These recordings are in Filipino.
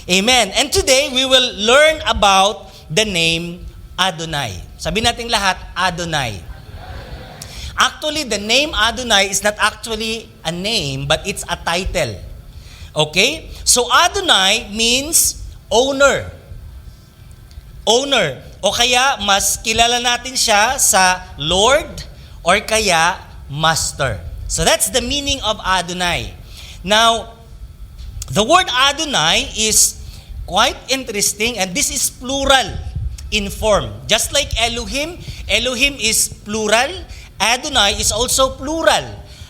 Amen. And today, we will learn about the name Adonai. Sabi natin lahat, Adonai. Actually, the name Adonai is not actually a name, but it's a title. Okay? So, Adonai means owner. Owner. O kaya, mas kilala natin siya sa Lord or kaya Master. So, that's the meaning of Adonai. Now, the word Adonai is quite interesting, and this is plural in form. Just like Elohim, Elohim is plural, Adonai is also plural.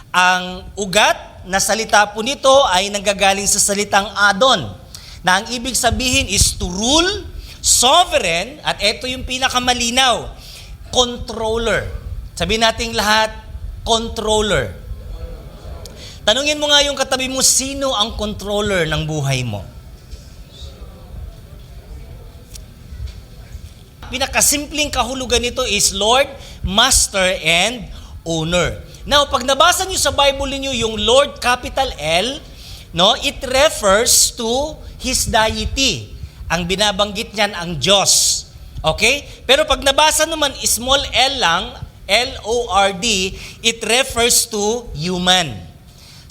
Ang ugat na salita po nito ay nanggagaling sa salitang Adon, na ang ibig sabihin is to rule, sovereign, at ito yung pinakamalinaw, controller. Sabihin natin lahat, controller. Tanungin mo nga yung katabi mo, sino ang controller ng buhay mo? Pinakasimpleng kahulugan nito is Lord, Master, and Owner. Now, pag nabasa niyo sa Bible niyo yung Lord, capital L, no, it refers to His deity. Ang binabanggit niyan ang Diyos. Okay? Pero pag nabasa naman small l lang, L-O-R-D, it refers to human.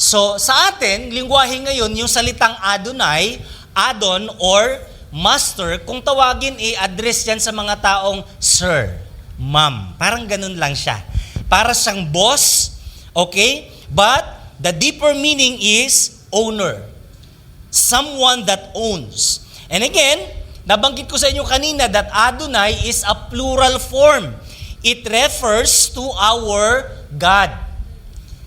So, sa atin, lingwahe ngayon, yung salitang Adonai, Adon, or Master, kung tawagin, i-address yan sa mga taong Sir, Ma'am. Parang ganun lang siya. Para siyang boss, okay? But the deeper meaning is owner. Someone that owns. And again, nabanggit ko sa inyo kanina that Adonai is a plural form. It refers to our God.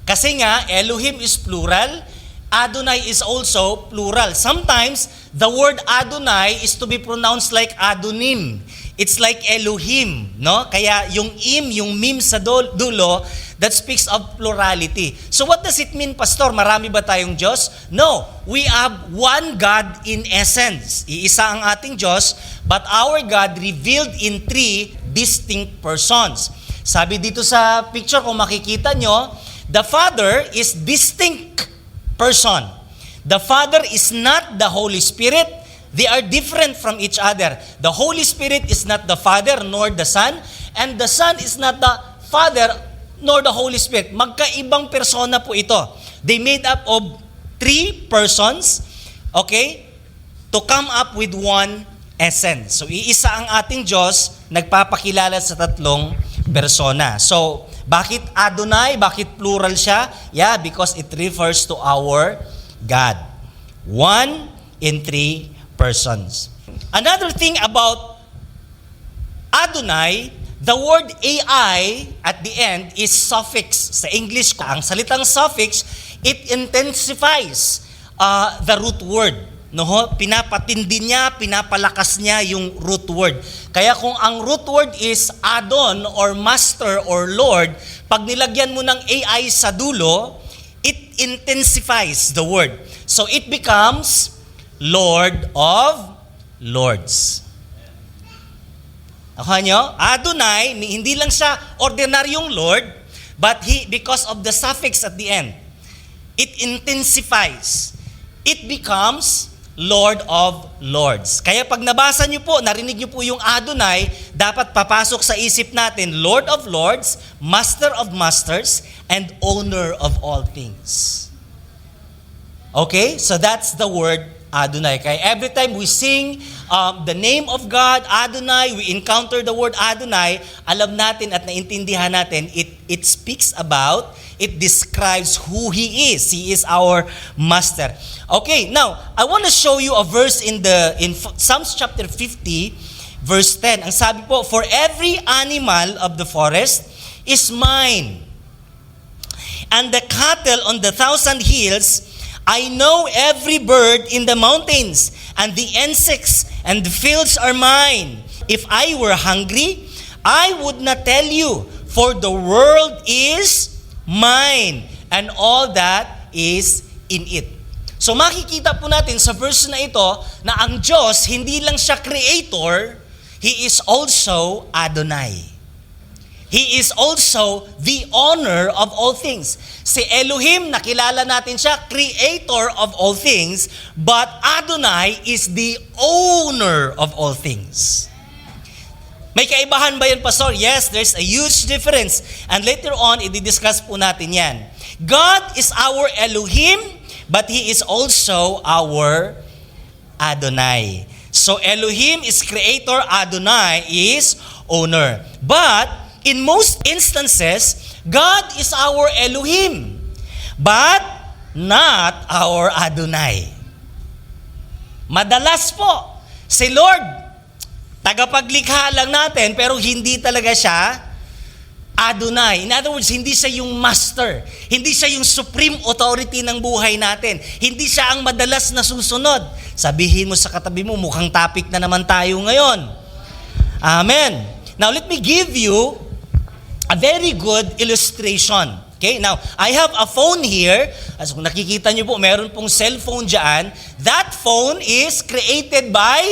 Kasi nga, Elohim is plural, Adonai is also plural. Sometimes, the word Adonai is to be pronounced like Adonim. It's like Elohim, no? Kaya yung yung mim sa dulo, that speaks of plurality. So what does it mean, Pastor? Marami ba tayong Diyos? No. We have one God in essence. Iisa ang ating Diyos, but our God revealed in three distinct persons. Sabi dito sa picture, kung makikita nyo, the Father is distinct person. The Father is not the Holy Spirit. They are different from each other. The Holy Spirit is not the Father nor the Son, and the Son is not the Father nor the Holy Spirit. Magkaibang persona po ito. They made up of three persons, okay, to come up with one essence. So, iisa ang ating Diyos, nagpapakilala sa tatlong persona. So, bakit Adonai? Bakit plural siya? Yeah, because it refers to our God. One in three persons. Another thing about Adonai, the word AI at the end is suffix. Sa English, ang salitang suffix, it intensifies the root word. No, pinapatindi niya, pinapalakas niya yung root word. Kaya kung ang root word is Adon or Master or Lord, pag nilagyan mo ng AI sa dulo, it intensifies the word. So it becomes Lord of Lords. Nakuha nyo? Adonai, hindi lang siya ordinaryong Lord, but because of the suffix at the end, it intensifies. It becomes Lord of Lords. Kaya pag nabasa niyo po, narinig niyo po yung Adonai, dapat papasok sa isip natin, Lord of Lords, Master of Masters, and Owner of all things. Okay? So that's the word Adonai. Kaya every time we sing the name of God, Adonai, we encounter the word Adonai, alam natin at naintindihan natin, it speaks about, it describes who He is. He is our Master. Okay, now, I want to show you a verse in Psalms chapter 50, verse 10. Ang sabi po, for every animal of the forest is mine, and the cattle on the 1,000 hills, I know every bird in the mountains, and the insects and the fields are mine. If I were hungry, I would not tell you, for the world is mine, and all that is in it. So makikita po natin sa verse na ito na ang Diyos, hindi lang siya creator, He is also Adonai. He is also the owner of all things. Si Elohim, nakilala natin siya, creator of all things, but Adonai is the owner of all things. May kaibahan ba yan, Pastor? Yes, there's a huge difference. And later on, i-discuss po natin yan. God is our Elohim, but He is also our Adonai. So Elohim is creator, Adonai is owner. But in most instances, God is our Elohim, but not our Adonai. Madalas po, si Lord, tagapaglikha lang natin, pero hindi talaga siya Adonai. In other words, hindi siya yung master. Hindi siya yung supreme authority ng buhay natin. Hindi siya ang madalas na susunod. Sabihin mo sa katabi mo, mukhang topic na naman tayo ngayon. Amen. Now, let me give you a very good illustration. Okay, now, I have a phone here. As kung nakikita niyo po, meron pong cellphone dyan. That phone is created by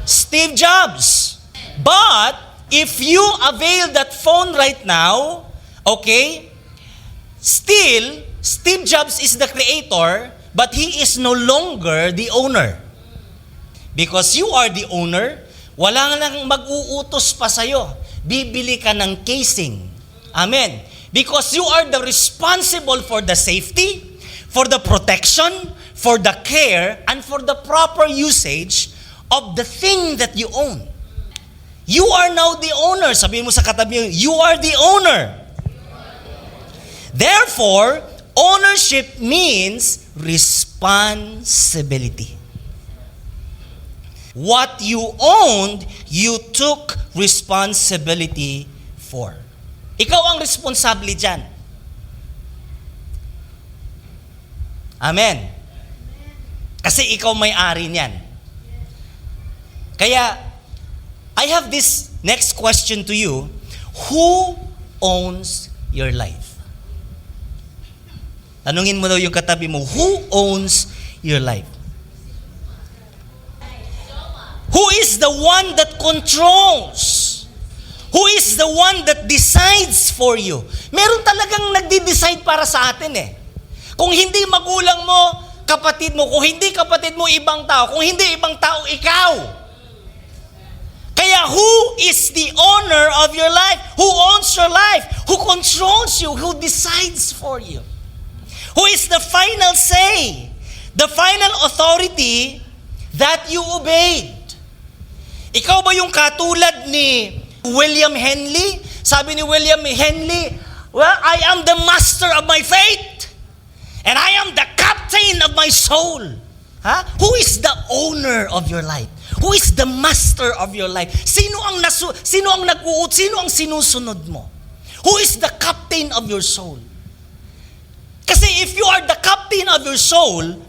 Steve Jobs. But, if you avail that phone right now, okay, still, Steve Jobs is the creator, but he is no longer the owner. Because you are the owner, wala nang mag-uutos pa sa'yo. Bibili ka ng casing. Amen. Because you are the responsible for the safety, for the protection, for the care, and for the proper usage of the thing that you own. You are now the owner. Sabihin mo sa katabi, you are the owner. Therefore, ownership means responsibility. What you owned, you took responsibility for. Ikaw ang responsable dyan. Amen. Kasi ikaw may-ari niyan. Kaya, I have this next question to you. Who owns your life? Tanungin mo daw yung katabi mo, who owns your life? Who is the one that controls? Who is the one that decides for you? Meron talagang nagdi-decide para sa atin eh. Kung hindi magulang mo, kapatid mo. Kung hindi kapatid mo, ibang tao. Kung hindi ibang tao, ikaw. Kaya who is the owner of your life? Who owns your life? Who controls you? Who decides for you? Who is the final say? The final authority that you obeyed? Ikaw ba yung katulad ni William Henley? Sabi ni William Henley, well, I am the master of my fate. And I am the captain of my soul. Huh? Who is the owner of your life? Who is the master of your life? Sino ang nag-uut? Sino ang sinusunod mo? Who is the captain of your soul? Kasi if you are the captain of your soul,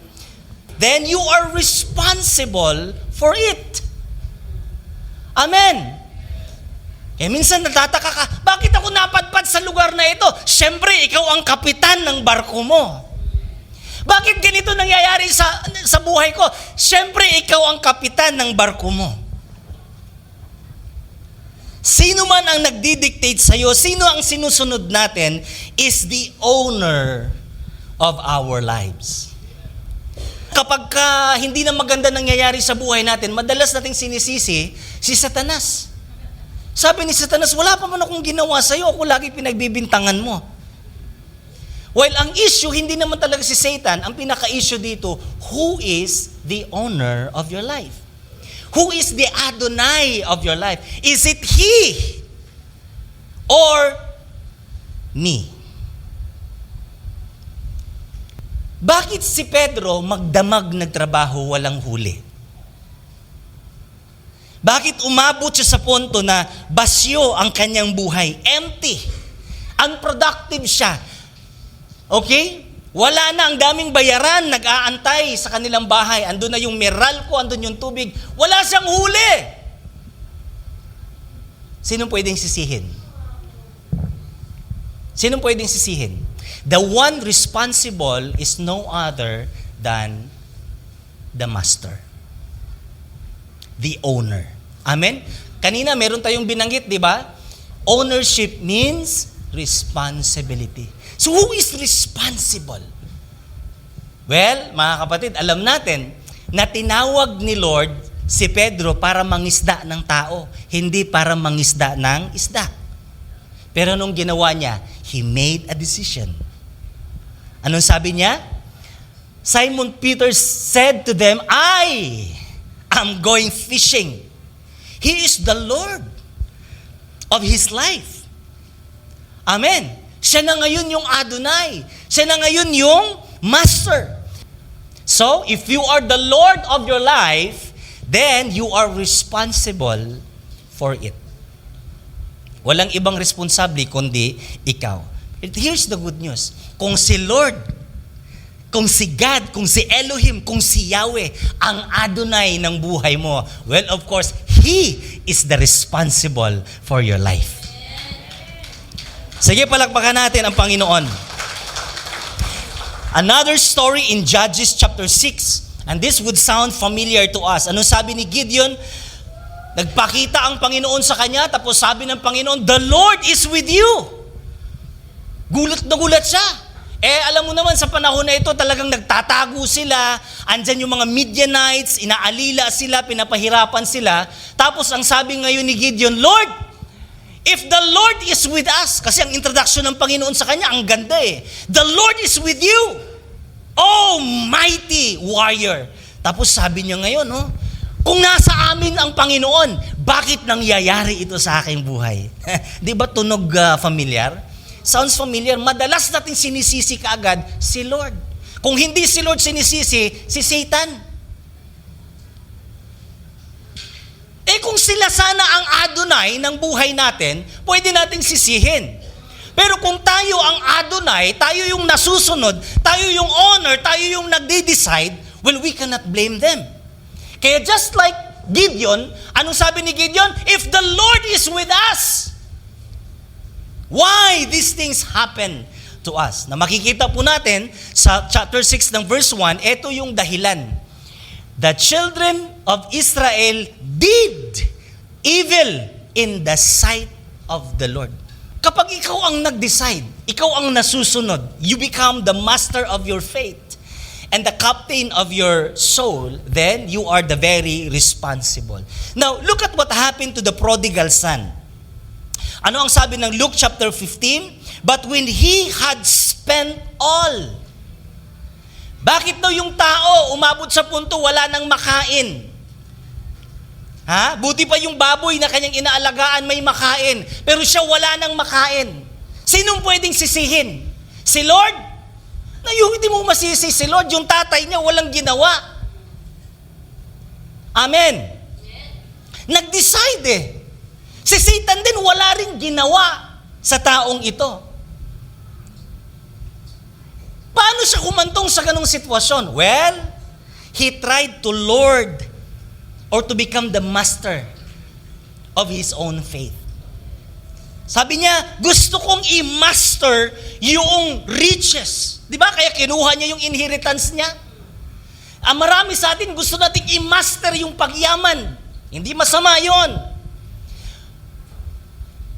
then you are responsible for it. Amen. Minsan natataka ka, bakit ako napadpad sa lugar na ito? Siyempre, ikaw ang kapitan ng barko mo. Bakit ganito nangyayari sa buhay ko? Siyempre, ikaw ang kapitan ng barko mo. Sino man ang nagdi-dictate sa'yo, sino ang sinusunod natin, is the owner of our lives. Kapag hindi na maganda nangyayari sa buhay natin, madalas nating sinisisi si Satanas. Sabi ni Satanas, wala pa man akong ginawa sa'yo, ako lagi pinagbibintangan mo. While ang issue, hindi naman talaga si Satan, ang pinaka-issue dito, who is the owner of your life? Who is the Adonai of your life? Is it He or me? Bakit si Pedro magdamag nagtrabaho walang huli? Bakit umabot siya sa punto na basyo ang kanyang buhay? Empty. Unproductive siya. Okay? Wala na, ang daming bayaran, nag-aantay sa kanilang bahay. Andun na yung Meralco, andun yung tubig. Wala siyang huli. Sinong pwedeng sisihin? Sinong pwedeng sisihin? The one responsible is no other than the master. The owner. Amen? Kanina meron tayong binanggit, di ba? ownership means responsibility. So who is responsible? Well, mga kapatid, alam natin na tinawag ni Lord si Pedro para mangisda ng tao, hindi para mangisda ng isda. Pero nung ginawa niya, he made a decision. Anong sabi niya? Simon Peter said to them, I am going fishing. He is the Lord of his life. Amen. Siya na ngayon yung Adonai. Siya na ngayon yung Master. So, if you are the Lord of your life, then you are responsible for it. Walang ibang responsable kundi ikaw. Here's the good news. Kung si Lord, kung si God, kung si Elohim, kung si Yahweh, ang Adonai ng buhay mo, well, of course, He is the responsible for your life. Sige, palakpakan natin ang Panginoon. Another story in Judges chapter 6. And this would sound familiar to us. Anong sabi ni Gideon? Nagpakita ang Panginoon sa kanya, tapos sabi ng Panginoon, the Lord is with you. Gulat na gulat siya. Alam mo naman, sa panahon na ito, talagang nagtatago sila. Andyan yung mga Midianites, inaalila sila, pinapahirapan sila. Tapos ang sabi ngayon ni Gideon, Lord, if the Lord is with us, kasi ang introduction ng Panginoon sa kanya, ang ganda eh. The Lord is with you, oh mighty warrior. Tapos sabi niya ngayon, kung nasa amin ang Panginoon, bakit nangyayari ito sa aking buhay? Di ba tunog familiar? Sounds familiar. Madalas natin sinisisi kaagad si Lord. Kung hindi si Lord sinisisi, si Satan. Kung sila sana ang Adonai ng buhay natin, pwede nating sisihin. Pero kung tayo ang Adonai, tayo yung nasusunod, tayo yung owner, tayo yung nagde-decide, well, we cannot blame them. Kaya just like Gideon, anong sabi ni Gideon? If the Lord is with us, why these things happen to us? Na makikita po natin sa chapter 6 ng verse 1, ito yung dahilan. The children of Israel did evil in the sight of the Lord. Kapag ikaw ang nag-decide, ikaw ang nasusunod, you become the master of your fate and the captain of your soul, then you are the very responsible. Now, look at what happened to the prodigal son. Ano ang sabi ng Luke chapter 15? But when he had spent all. Bakit daw yung tao umabot sa punto wala nang makain? Buti pa yung baboy na kanyang inaalagaan may makain, pero siya wala nang makain. Sinong pwedeng sisihin? Si Lord? Hindi mo masisi si Lord, yung tatay niya walang ginawa. Amen. Nag-decide eh. Si Satan din wala ring ginawa sa taong ito. Paano siya kumantong sa ganong sitwasyon? Well, he tried to lord or to become the master of his own faith. Sabi niya, gusto kong i-master yung riches. Di ba? Kaya kinuha niya yung inheritance niya. Marami sa atin gusto nating i-master yung pagyaman. Hindi masama yon.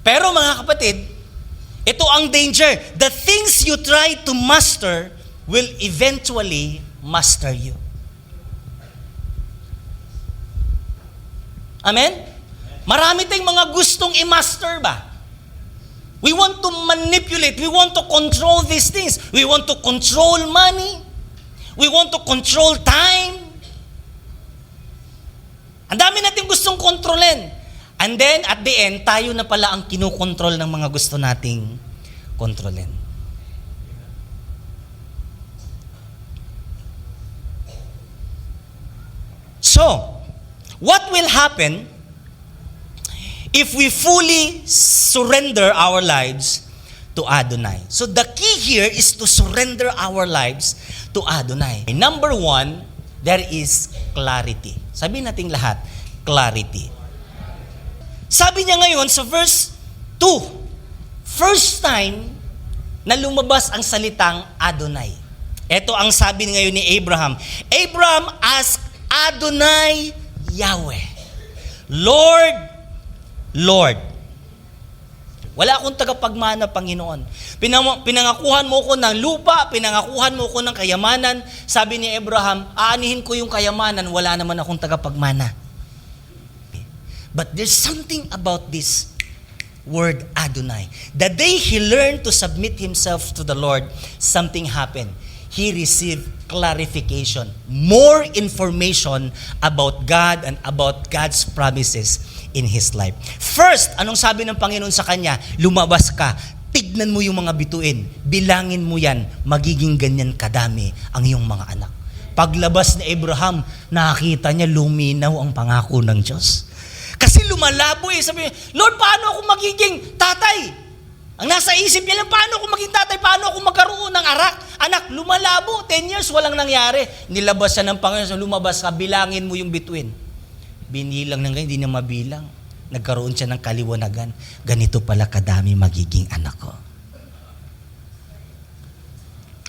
Pero mga kapatid, ito ang danger. The things you try to master will eventually master you. Amen? Marami tayong mga gustong i-master ba? We want to manipulate. We want to control these things. We want to control money. We want to control time. Ang dami natin gustong kontrolin. And then, at the end, tayo na pala ang kinukontrol ng mga gusto nating kontrolin. So, what will happen if we fully surrender our lives to Adonai? So, the key here is to surrender our lives to Adonai. Number 1, there is clarity. Sabihin natin lahat, clarity. Sabi niya ngayon sa verse 2, first time na lumabas ang salitang Adonai. Ito ang sabi ngayon ni Abraham. Abraham asked Adonai Yahweh, Lord, Lord. Wala akong tagapagmana, Panginoon. Pinangakuhan mo ko ng lupa, pinangakuhan mo ko ng kayamanan. Sabi ni Abraham, aanihin ko yung kayamanan, wala naman akong tagapagmana. But there's something about this word Adonai. The day he learned to submit himself to the Lord, something happened. He received clarification, more information about God and about God's promises in his life. First, anong sabi ng Panginoon sa kanya? Lumabas ka, tignan mo yung mga bituin, bilangin mo yan, magiging ganyan kadami ang iyong mga anak. Paglabas ni Abraham, nakakita niya luminaw ang pangako ng Diyos. Kasi lumalabo sabi niya, Lord, paano ako magiging tatay? Ang nasa isip niya lang, paano ako maging tatay? Paano ako magkaroon ng anak? Lumalabo, 10 years, walang nangyari. Nilabas siya ng Panginoon, lumabas ka, bilangin mo yung bituin. Binilang ng ganyan, hindi na mabilang. Nagkaroon siya ng kaliwanagan. Ganito pala kadami magiging anak ko.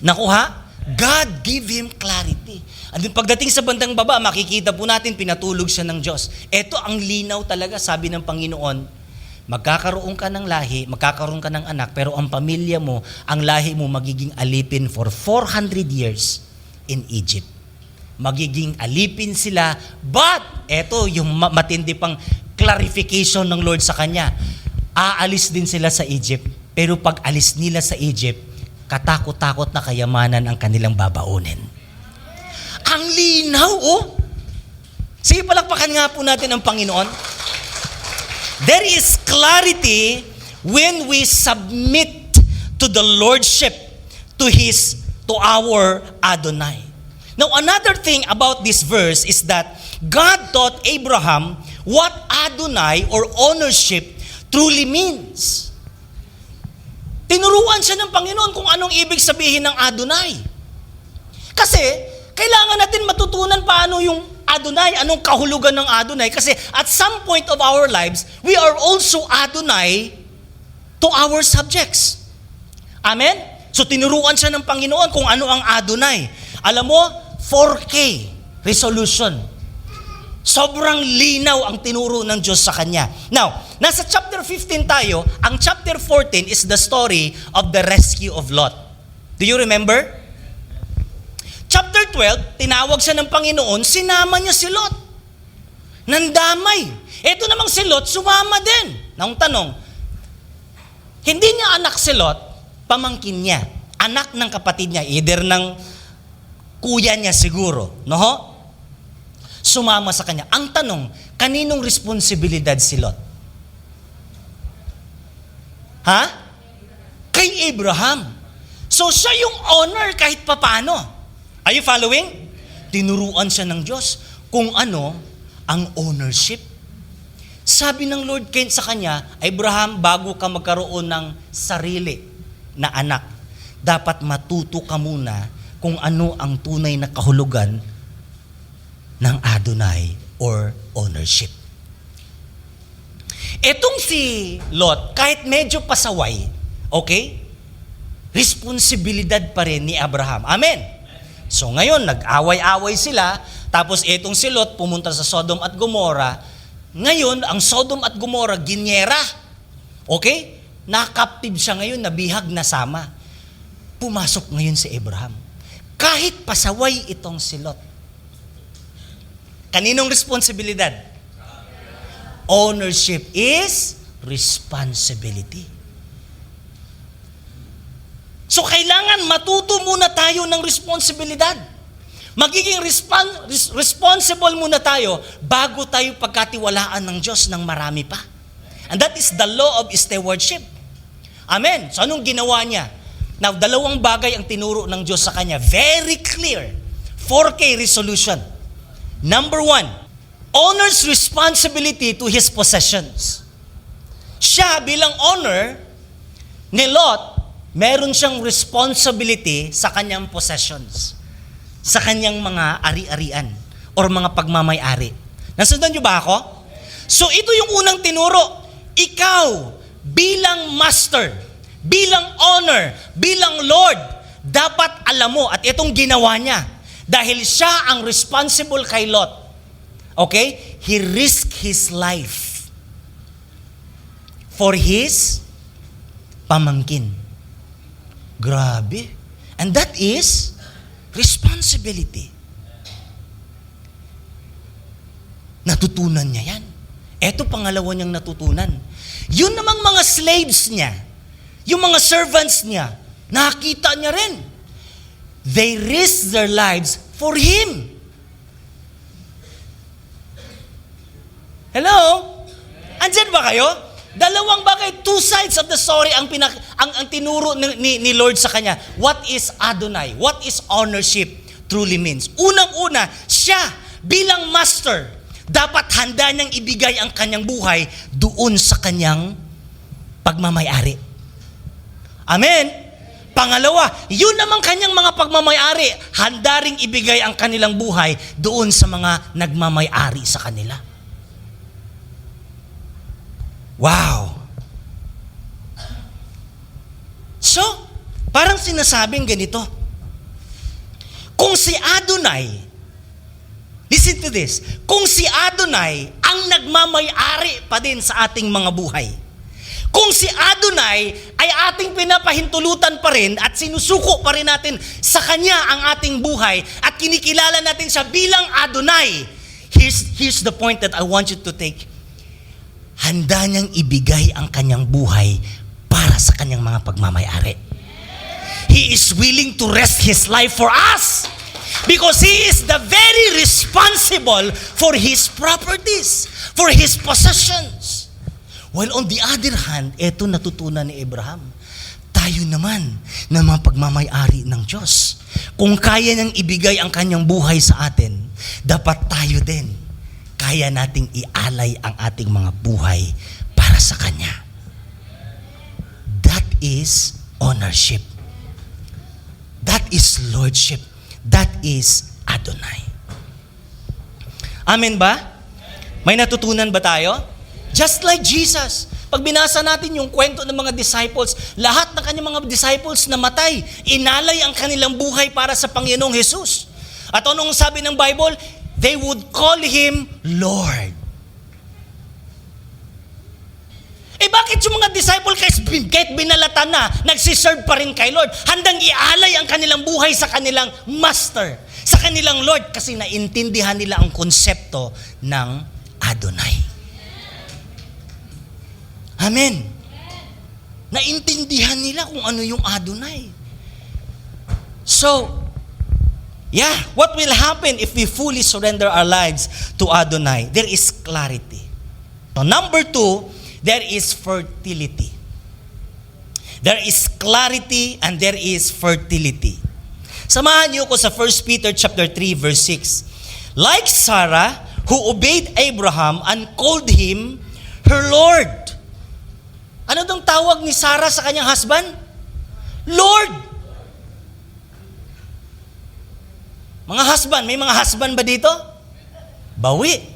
Nakuha? God give him clarity. At pagdating sa bandang baba, makikita po natin, pinatulog siya ng Diyos. Ito ang linaw talaga, sabi ng Panginoon, magkakaroon ka ng lahi, magkakaroon ka ng anak, pero ang pamilya mo, ang lahi mo magiging alipin for 400 years in Egypt. Magiging alipin sila, but eto yung matindi pang clarification ng Lord sa kanya. Aalis din sila sa Egypt, pero pag alis nila sa Egypt, katakot-takot na kayamanan ang kanilang babaunin. Ang linaw, Sige, palakpakan nga po natin ang Panginoon. There is clarity when we submit to the Lordship, to our Adonai. Now, another thing about this verse is that God taught Abraham what Adonai or ownership truly means. Tinuruan siya ng Panginoon kung anong ibig sabihin ng Adonai. Kasi, kailangan natin matutunan paano yung Adonai, anong kahulugan ng Adonai. Kasi at some point of our lives, we are also Adonai to our subjects. Amen? So, tinuruan siya ng Panginoon kung ano ang Adonai. Alam mo, 4K resolution. Sobrang linaw ang tinuro ng Diyos sa kanya. Now, nasa chapter 15 tayo. Ang chapter 14 is the story of the rescue of Lot. Do you remember? Chapter 12, tinawag siya ng Panginoon, sinama niya si Lot. Nandamay. Ito namang si Lot, sumama din. Nang tanong, hindi niya anak si Lot, pamangkin niya. Anak ng kapatid niya, either ng kuya niya siguro, no? Sumama sa kanya. Ang tanong, kaninong responsibilidad si Lot? Ha? Kay Abraham. So siya yung owner kahit papano. Are you following? Tinuruan siya ng Diyos kung ano ang ownership. Sabi ng Lord sa kanya, Abraham, bago ka magkaroon ng sarili na anak, dapat matuto ka muna kung ano ang tunay na kahulugan ng Adonai or ownership. Etong si Lot, kahit medyo pasaway, okay? Responsibilidad pa rin ni Abraham. Amen? So ngayon, nag-away-away sila, tapos etong si Lot pumunta sa Sodom at Gomorrah. Ngayon, ang Sodom at Gomorrah, ginyera. Okay? Nakaptib siya ngayon, nabihag na sama. Pumasok ngayon si Abraham. Kahit pasaway itong si Lot. Kaninong responsibilidad? Ownership is responsibility. So kailangan matuto muna tayo ng responsibilidad. Magiging responsible muna tayo bago tayo pagkatiwalaan ng Diyos ng marami pa. And that is the law of stewardship. Amen. So anong ginawa niya? Now, dalawang bagay ang tinuro ng Diyos sa kanya. Very clear. 4K resolution. Number 1, owner's responsibility to his possessions. Siya bilang owner ni Lot, meron siyang responsibility sa kanyang possessions. Sa kanyang mga ari-arian or mga pagmamay-ari. Nasundan niyo ba ako? So ito yung unang tinuro. Ikaw bilang master, bilang owner, bilang Lord, dapat alam mo, at itong ginawa niya, dahil siya ang responsible kay Lot. Okay? He risked his life for his pamangkin. Grabe. And that is responsibility. Natutunan niya yan. Eto pangalawa niyang natutunan. Yun namang mga slaves niya, yung mga servants niya, nakita niya rin. They risked their lives for Him. Hello? Andyan ba kayo? Dalawang bagay, two sides of the story ang tinuro ni Lord sa kanya. What is Adonai? What is ownership truly means? Unang-una, siya bilang master, dapat handa niyang ibigay ang kanyang buhay doon sa kanyang pagmamayari. Amen? Pangalawa, yun namang kanyang mga pagmamayari, handa ring ibigay ang kanilang buhay doon sa mga nagmamayari sa kanila. Wow! So, parang sinasabing ganito, kung si Adonai, listen to this, kung si Adonai ang nagmamayari pa din sa ating mga buhay, kung si Adonai ay ating pinapahintulutan pa rin at sinusuko pa rin natin sa Kanya ang ating buhay at kinikilala natin siya bilang Adonai, here's the point that I want you to take. Handa niyang ibigay ang kanyang buhay para sa kanyang mga pagmamayari. He is willing to risk His life for us because He is the very responsible for His properties, for His possessions. While on the other hand, eto natutunan ni Abraham, tayo naman na mga pagmamayari ng Diyos. Kung kaya niyang ibigay ang kanyang buhay sa atin, dapat tayo din kaya nating ialay ang ating mga buhay para sa Kanya. That is ownership. That is lordship. That is Adonai. Amen ba? May natutunan ba tayo? Just like Jesus. Pag binasa natin yung kwento ng mga disciples, lahat ng kanyang mga disciples namatay. Inalay ang kanilang buhay para sa Panginoong Jesus. At anong sabi ng Bible? They would call Him Lord. Bakit yung mga disciple kahit binalatan na, nagsiserve pa rin kay Lord? Handang ialay ang kanilang buhay sa kanilang master, sa kanilang Lord, kasi naintindihan nila ang konsepto ng Adonai. Amen. Naintindihan nila kung ano yung Adonai. So, yeah, what will happen if we fully surrender our lives to Adonai? There is clarity. So, number 2, there is fertility. There is clarity and there is fertility. Samahan niyo ko sa 1 Peter chapter 3 verse 6. Like Sarah, who obeyed Abraham and called him her Lord. Ano dong tawag ni Sarah sa kanyang husband? Lord. Mga husband, may mga husband ba dito? Bawi.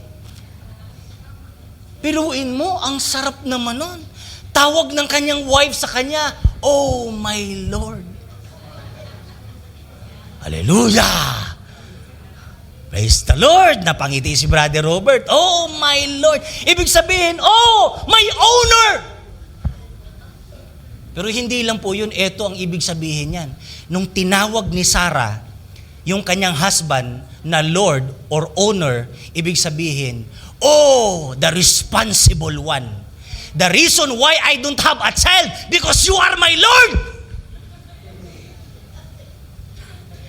Piluin mo, ang sarap naman nun. Tawag ng kanyang wife sa kanya, oh my Lord. Hallelujah! Praise the Lord! Napangiti si Brother Robert, oh my Lord. Ibig sabihin, oh, my owner! Pero hindi lang po yun, ito ang ibig sabihin yan. Nung tinawag ni Sarah, yung kanyang husband na Lord or owner, ibig sabihin, oh, the responsible one. The reason why I don't have a child, because you are my Lord.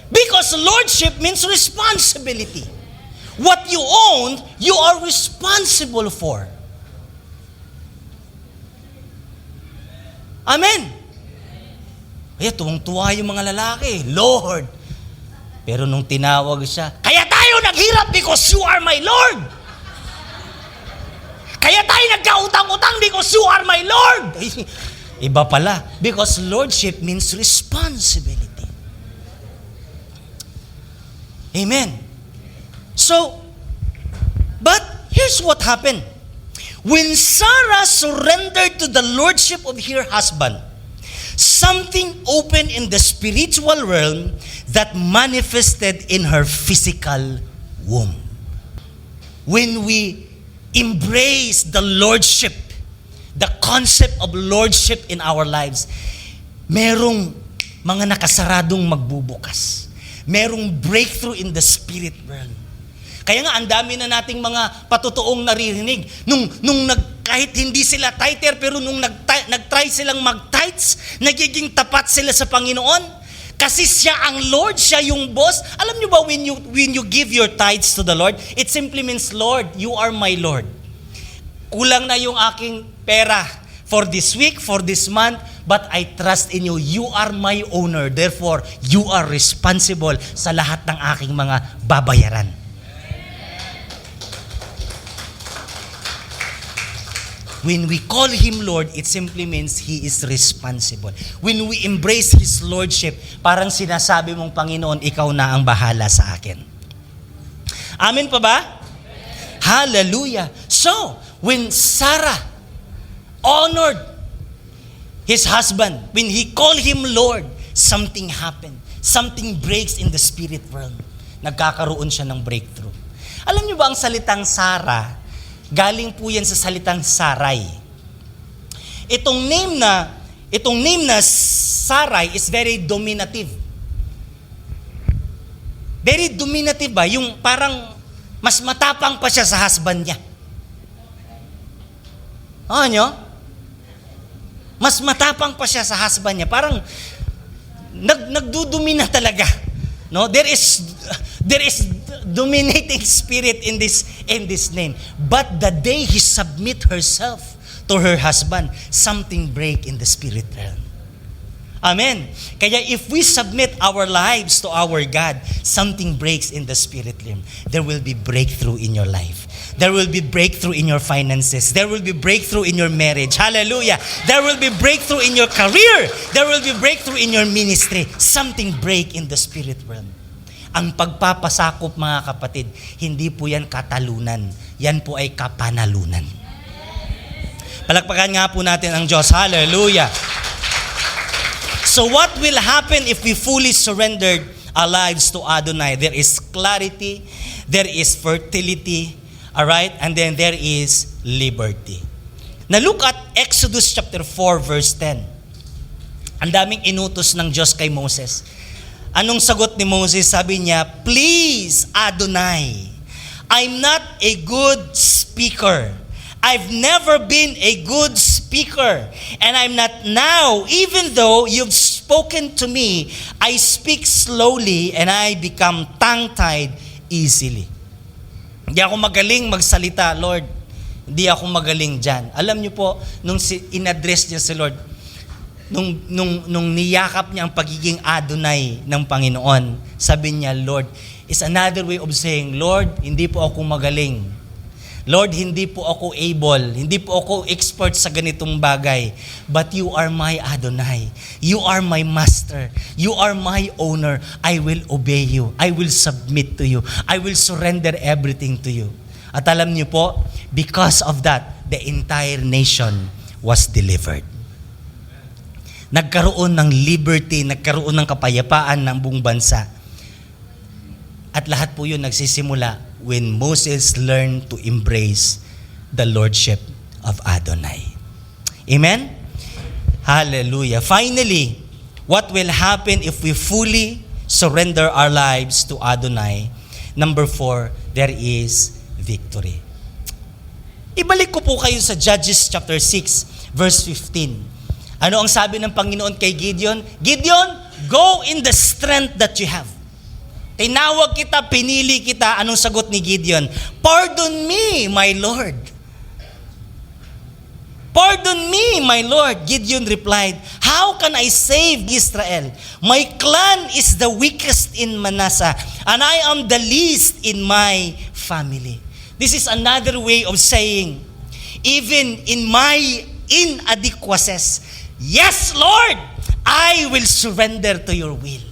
Because lordship means responsibility. What you own, you are responsible for. Amen. Kaya tuwang-tuwa yung mga lalaki, Lord. Pero nung tinawag siya, kaya tayo naghirap because you are my Lord. Kaya tayo nagkautang-utang because you are my Lord. Iba pala. Because lordship means responsibility. Amen. So, but here's what happened. When Sarah surrendered to the lordship of her husband, something opened in the spiritual realm that manifested in her physical womb. When we embrace the lordship, the concept of lordship in our lives, merong mga nakasaradong magbubukas. Merong breakthrough in the spirit realm. Kaya nga, ang dami na nating mga patutuong naririnig. Kahit hindi sila tither, pero nung nag-try silang mag-tithes, nagiging tapat sila sa Panginoon. Kasi siya ang Lord, siya yung boss. Alam niyo ba, when you give your tithes to the Lord, it simply means, Lord, you are my Lord. Kulang na yung aking pera for this week, for this month, but I trust in you. You are my owner. Therefore, you are responsible sa lahat ng aking mga babayaran. When we call Him Lord, it simply means He is responsible. When we embrace His Lordship, parang sinasabi mong, Panginoon, Ikaw na ang bahala sa akin. Amen pa ba? Hallelujah. So, when Sarah honored his husband, when he called him Lord, something happened. Something breaks in the spirit realm. Nagkakaroon siya ng breakthrough. Alam niyo ba ang salitang Sarah, galing po yan sa salitang Sarai. Itong name na Sarai is very dominative. Very dominative ba? Yung parang mas matapang pa siya sa husband niya. Ano? Mas matapang pa siya sa husband niya. Parang nagdudumina talaga. No? There is dominating spirit in this name. But the day he submit herself to her husband, something break in the spirit realm. Amen. Kaya if we submit our lives to our God, something breaks in the spirit realm. There will be breakthrough in your life. There will be breakthrough in your finances. There will be breakthrough in your marriage. Hallelujah. There will be breakthrough in your career. There will be breakthrough in your ministry. Something break in the spirit realm. Ang pagpapasakop, mga kapatid, hindi po yan katalunan. Yan po ay kapanalunan. Palakpakan nga po natin ang Diyos. Hallelujah. So what will happen if we fully surrendered our lives to Adonai? There is clarity, there is fertility, all right? And then there is liberty. Now look at Exodus chapter 4 verse 10. Ang daming inutos ng Diyos kay Moses. Anong sagot ni Moses? Sabi niya, "Please, Adonai, I'm not a good speaker. I've never been a good speaker, and I'm not now, even though you've spoken to me, I speak slowly and I become tongue-tied easily." Hindi ako magaling magsalita, Lord. Hindi ako magaling dyan. Alam niyo po, nung in-address niya si Lord, nung niyakap niya ang pagiging Adonai ng Panginoon, sabi niya, Lord, is another way of saying, Lord, hindi po ako magaling. Lord, hindi po ako able, hindi po ako expert sa ganitong bagay, but you are my Adonai. You are my master. You are my owner. I will obey you. I will submit to you. I will surrender everything to you. At alam niyo po, because of that, the entire nation was delivered. Nagkaroon ng liberty, nagkaroon ng kapayapaan ng buong bansa. At lahat po yun nagsisimula when Moses learned to embrace the lordship of Adonai. Amen? Hallelujah. Finally, what will happen if we fully surrender our lives to Adonai? Number 4, there is victory. Ibalik ko po kayo sa Judges chapter 6, verse 15. Ano ang sabi ng Panginoon kay Gideon? Gideon, go in the strength that you have. Tinawag kita, pinili kita. Anong sagot ni Gideon? Pardon me, my Lord. Pardon me, my Lord. Gideon replied, how can I save Israel? My clan is the weakest in Manasseh, and I am the least in my family. This is another way of saying, even in my inadequacies, yes, Lord, I will surrender to your will.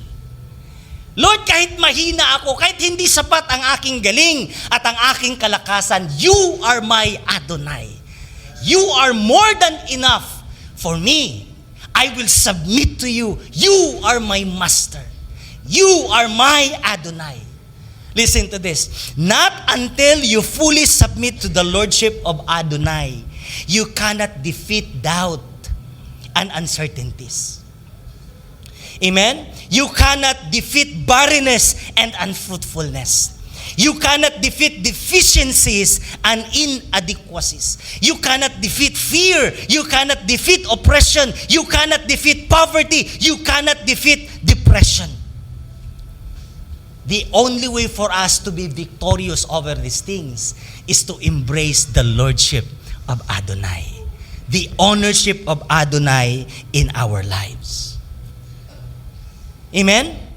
Lord, kahit mahina ako, kahit hindi sapat ang aking galing at ang aking kalakasan, you are my Adonai. You are more than enough for me. I will submit to you. You are my master. You are my Adonai. Listen to this. Not until you fully submit to the lordship of Adonai You cannot defeat doubt and uncertainties. Amen? You cannot defeat barrenness and unfruitfulness. You cannot defeat deficiencies and inadequacies. You cannot defeat fear. You cannot defeat oppression. You cannot defeat poverty. You cannot defeat depression. The only way for us to be victorious over these things is to embrace the lordship of Adonai. The ownership of Adonai in our lives. Amen?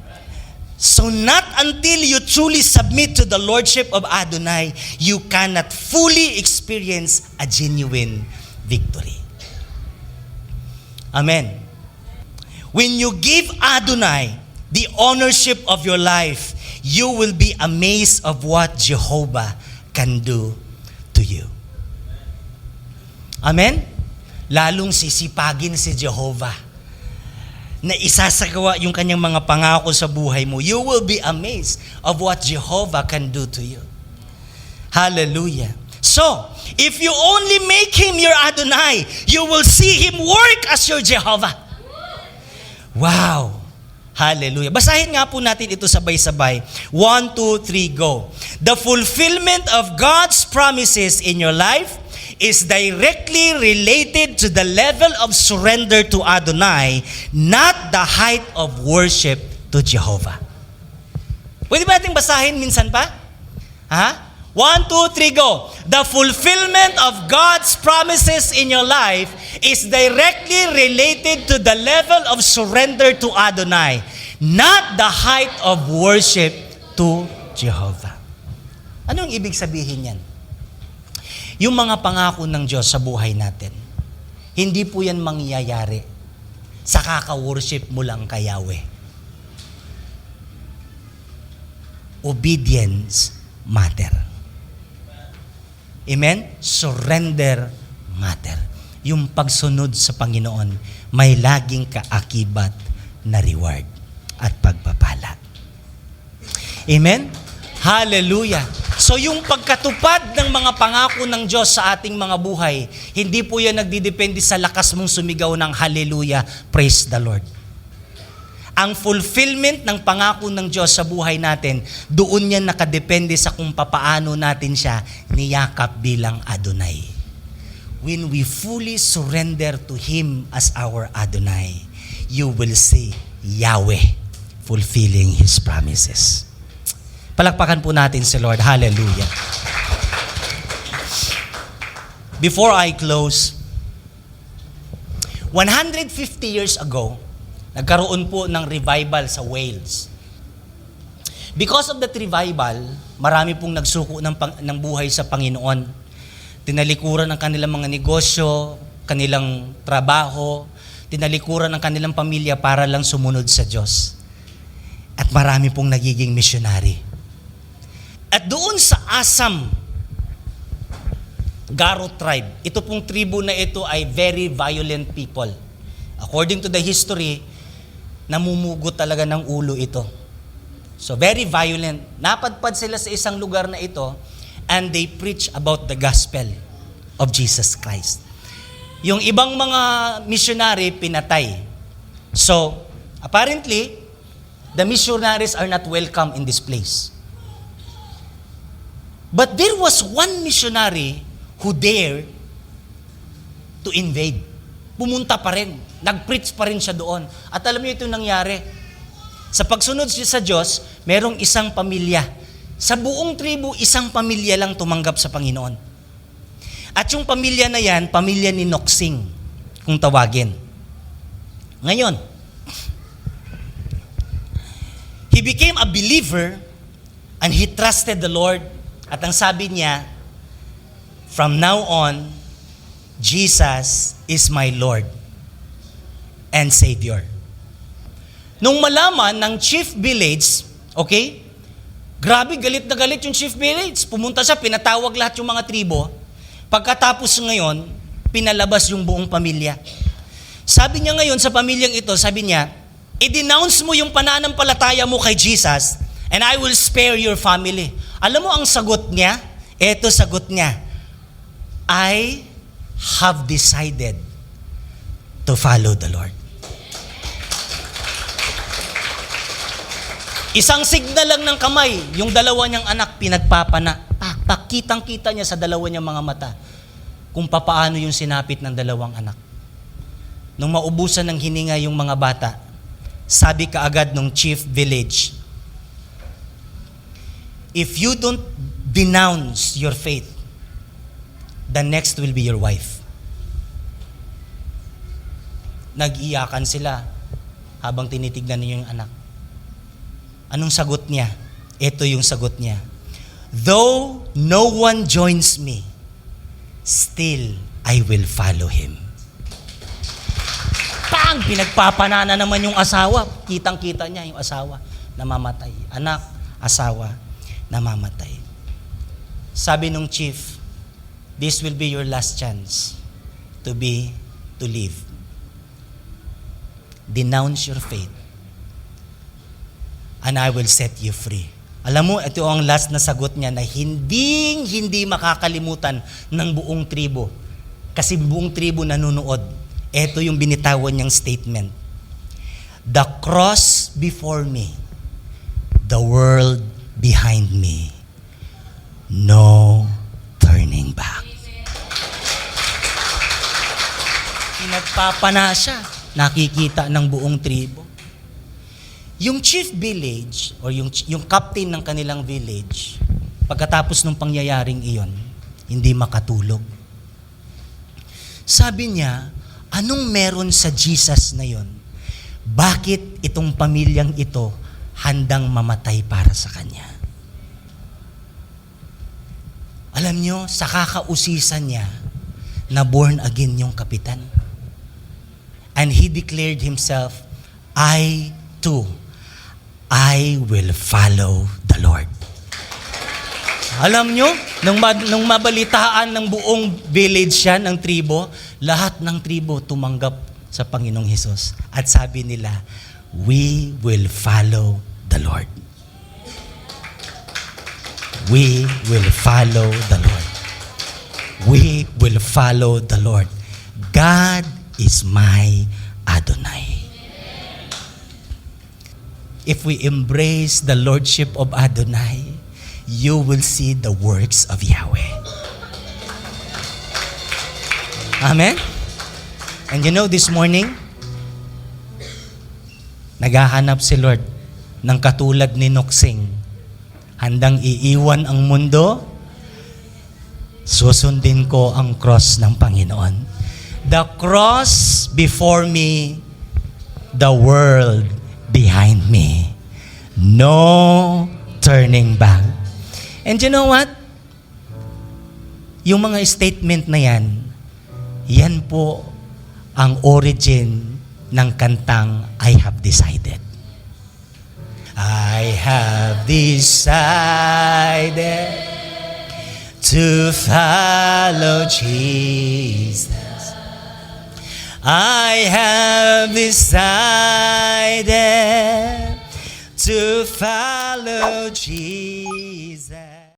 So not until you truly submit to the lordship of Adonai, you cannot fully experience a genuine victory. Amen. When you give Adonai the ownership of your life, you will be amazed of what Jehovah can do to you. Amen? Lalong sisipagin si Jehovah na isasagawa yung kanyang mga pangako sa buhay mo. You will be amazed of what Jehovah can do to you. Hallelujah. So, if you only make Him your Adonai, you will see Him work as your Jehovah. Wow. Hallelujah. Basahin nga po natin ito sabay-sabay. 1, 2, 3, go. The fulfillment of God's promises in your life is directly related to the level of surrender to Adonai, not the height of worship to Jehovah. Pwede ba natin basahin minsan pa? 1, 2, 3, go. The fulfillment of God's promises in your life is directly related to the level of surrender to Adonai, not the height of worship to Jehovah. Anong ibig sabihin yan? Yung mga pangako ng Diyos sa buhay natin, hindi po yan mangyayari sa kaka-worship mo lang kay Yahweh. Obedience matter. Amen? Surrender matter. Yung pagsunod sa Panginoon, may laging kaakibat na reward at pagpapala. Amen? Hallelujah. So yung pagkatupad ng mga pangako ng Diyos sa ating mga buhay, hindi po yan nagdidepende sa lakas mong sumigaw ng hallelujah, praise the Lord. Ang fulfillment ng pangako ng Diyos sa buhay natin, doon yan nakadepende sa kung papaano natin siya niyakap bilang Adonai. When we fully surrender to Him as our Adonai, you will see Yahweh fulfilling His promises. Palakpakan po natin si Lord. Hallelujah. Before I close, 150 years ago, nagkaroon po ng revival sa Wales. Because of that revival, marami pong nagsuko ng buhay sa Panginoon. Tinalikuran ang kanilang mga negosyo, kanilang trabaho, tinalikuran ang kanilang pamilya para lang sumunod sa Diyos. At marami pong nagiging missionary. At doon sa Assam, Garo tribe, ito pong tribo na ito ay very violent people. According to the history, namumugot talaga ng ulo ito. So very violent. Napadpad sila sa isang lugar na ito and they preach about the gospel of Jesus Christ. Yung ibang mga missionary, pinatay. So, apparently, the missionaries are not welcome in this place. But there was one missionary who dared to invade. Pumunta pa rin. Nag-preach pa rin siya doon. At alam niyo ito nangyari. Sa pagsunod siya sa Diyos, merong isang pamilya. Sa buong tribu, isang pamilya lang tumanggap sa Panginoon. At yung pamilya na yan, pamilya ni Noksing, kung tawagin. Ngayon, he became a believer and he trusted the Lord. At ang sabi niya, from now on, Jesus is my Lord and Savior. Nung malaman ng chief village, okay, grabe, galit na galit yung chief village. Pumunta siya, pinatawag lahat yung mga tribo. Pagkatapos ngayon, pinalabas yung buong pamilya. Sabi niya ngayon sa pamilyang ito, sabi niya, i-denounce mo yung pananampalataya mo kay Jesus and I will spare your family. Alam mo ang sagot niya? Eto sagot niya. I have decided to follow the Lord. Isang signal lang ng kamay, yung dalawa niyang anak pinagpapana. Pakitang-kita niya sa dalawa niyang mga mata kung papaano yung sinapit ng dalawang anak. Nung maubusan ng hininga yung mga bata, sabi kaagad ng chief village, if you don't denounce your faith, the next will be your wife. Nag-iyakan sila habang tinitignan niyo yung anak. Anong sagot niya? Ito yung sagot niya. Though no one joins me, still I will follow him. Pang! Pinagpapanana naman yung asawa. Kitang-kita niya yung asawa namamatay. Anak, asawa, namamatay. Sabi nung chief, this will be your last chance to live. Denounce your faith and I will set you free. Alam mo, ito ang last na sagot niya na hindi makakalimutan ng buong tribo. Kasi buong tribo nanonood. Ito yung binitawan niyang statement. The cross before me, the world behind me. No turning back. Pinagpapana siya. Nakikita ng buong tribo. Yung chief village or yung captain ng kanilang village, pagkatapos ng pangyayaring iyon, hindi makatulog. Sabi niya, anong meron sa Jesus na yon? Bakit itong pamilyang ito handang mamatay para sa kanya? Alam niyo, sa kakausisan niya, na born again yung kapitan. And he declared himself, I too, I will follow the Lord. Alam nyo, nung mabalitaan ng buong village siya, ng tribo, lahat ng tribo tumanggap sa Panginoong Hesus. At sabi nila, we will follow the Lord. We will follow the Lord. We will follow the Lord. God is my Adonai. If we embrace the Lordship of Adonai, you will see the works of Yahweh. Amen? And you know, this morning, naghahanap si Lord ng katulad ni Noksing. Handang iiwan ang mundo, susundin ko ang cross ng Panginoon. The cross before me, the world behind me. No turning back. And you know what? Yung mga statement na yan po ang origin ng kantang I Have Decided. I have decided to follow Jesus. I have decided to follow Jesus.